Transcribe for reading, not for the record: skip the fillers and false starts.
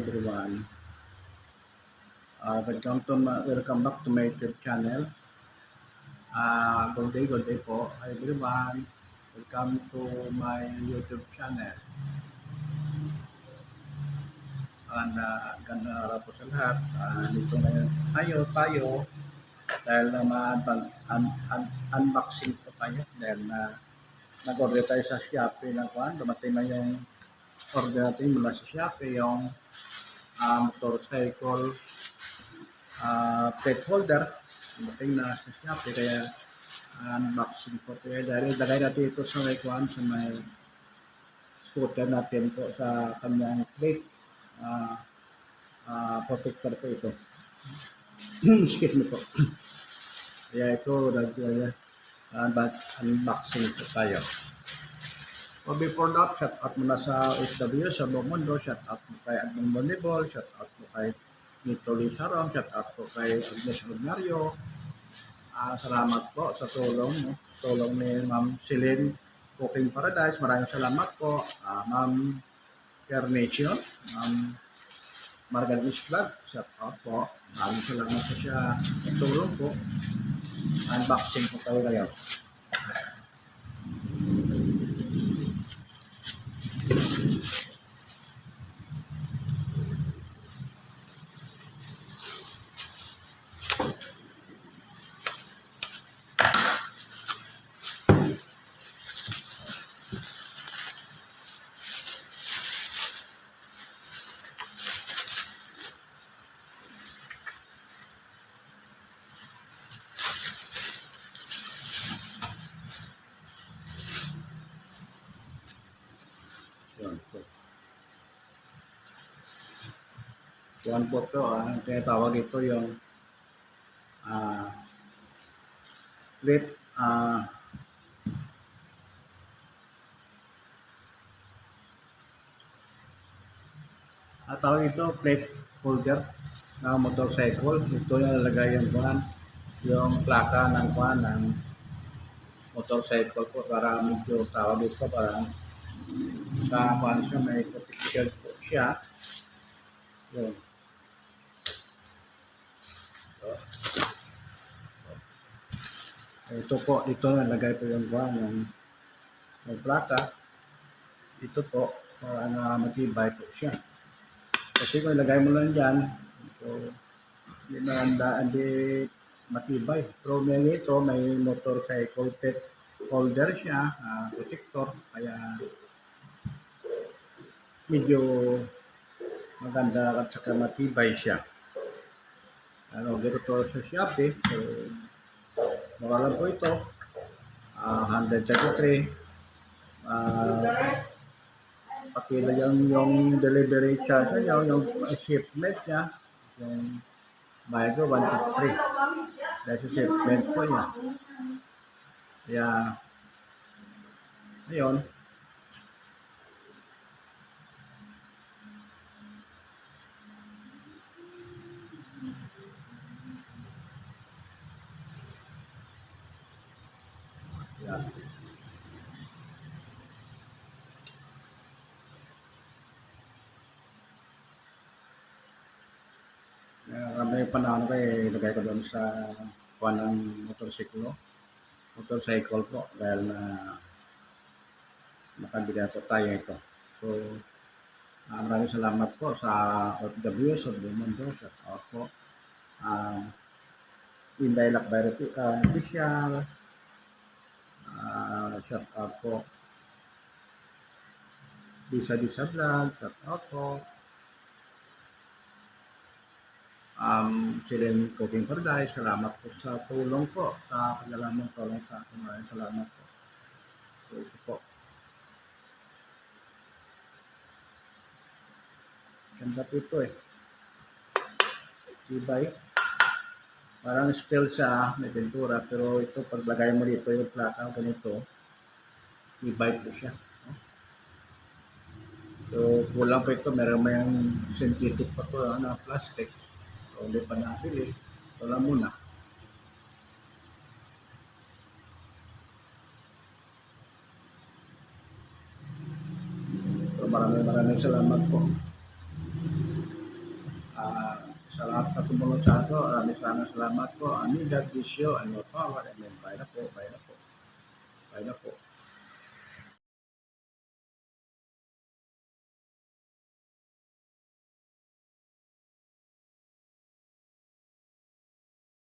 everyone. Welcome back to my YouTube channel. Good day po everyone. Welcome to my YouTube channel. Ganda araw po sa lahat. Dito ngayon tayo dahil unboxing po tayo dahil nag-order tayo sa Shopee ng kuhan. Dumating na yung order natin mula sa Shopee, yung motorcycle plate holder. Dumating na sa Shopee, kaya unboxing po tayo dahil lagay natin ito sa may kuhan, sa may scooter natin po sa kanyang plate. Protector po ito. Excuse me po. Kaya ito, unboxing po tayo. So before that, shout out muna sa OFW sa buong mundo. Shout out po kay Admong Bonibol. Shout out po kay Nito Lisarom. Shout out po kay Agnes Rodnario. Salamat po sa tulong. Tulong ni Ma'am Celine Cooking Paradise. Maraming salamat po. Ma'am Carnation. Margaret Vlog. Shout out po. Maraming salamat po siya. Tulong po. Unboxing po tayo ngayon. Yan po ito, ang tinatawag ito yung plate tawag ito plate holder ng motorcycle. Ito yung lalagay yung plaka ng motorcycle po, para medyo tawag ito, parang siya, may protection po siya. Yun. Ito po, ito nalagay po yung plaka. Ito po, para matibay po siya. Kasi kung ilagay mo lang dyan, hindi matibay. Pero ito, may motorcycle plate holder siya, protector, kaya medyo maganda at saka matibay siya. Dito sa Shopee, so mura lang po ito, 133. Pati na yung delivery charge niya, yung shipment niya, yung bayad ko 123 dahil sa shipment po niya. Kaya ayun, may panahon ko ilagay ko doon sa ng motorcycle po dahil nakabila po tayo ito. So maraming salamat po sa OFW sa buong mundo. Shout out po Inday Lakbay Official. Shout out po Disa Vlog. Shout out po Celine Cooking Paradise. Salamat po sa tulong po, sa kagalamang tulong sa akin. Maraming salamat po. So ito po, ganda po ito tibay, parang steel siya, may pintura, pero ito paglagay mo dito yung plaka ganito, tibay po siya. So kulang pa ito, meron may synthetic pa po na plastic. So hindi pa nabili, ito lang muna. So maraming salamat po. Sa lahat na tumulong sa akin, maraming salamat po. Amin, God bless you, and more power. Amen. Bye na po, bye na po, bye na po.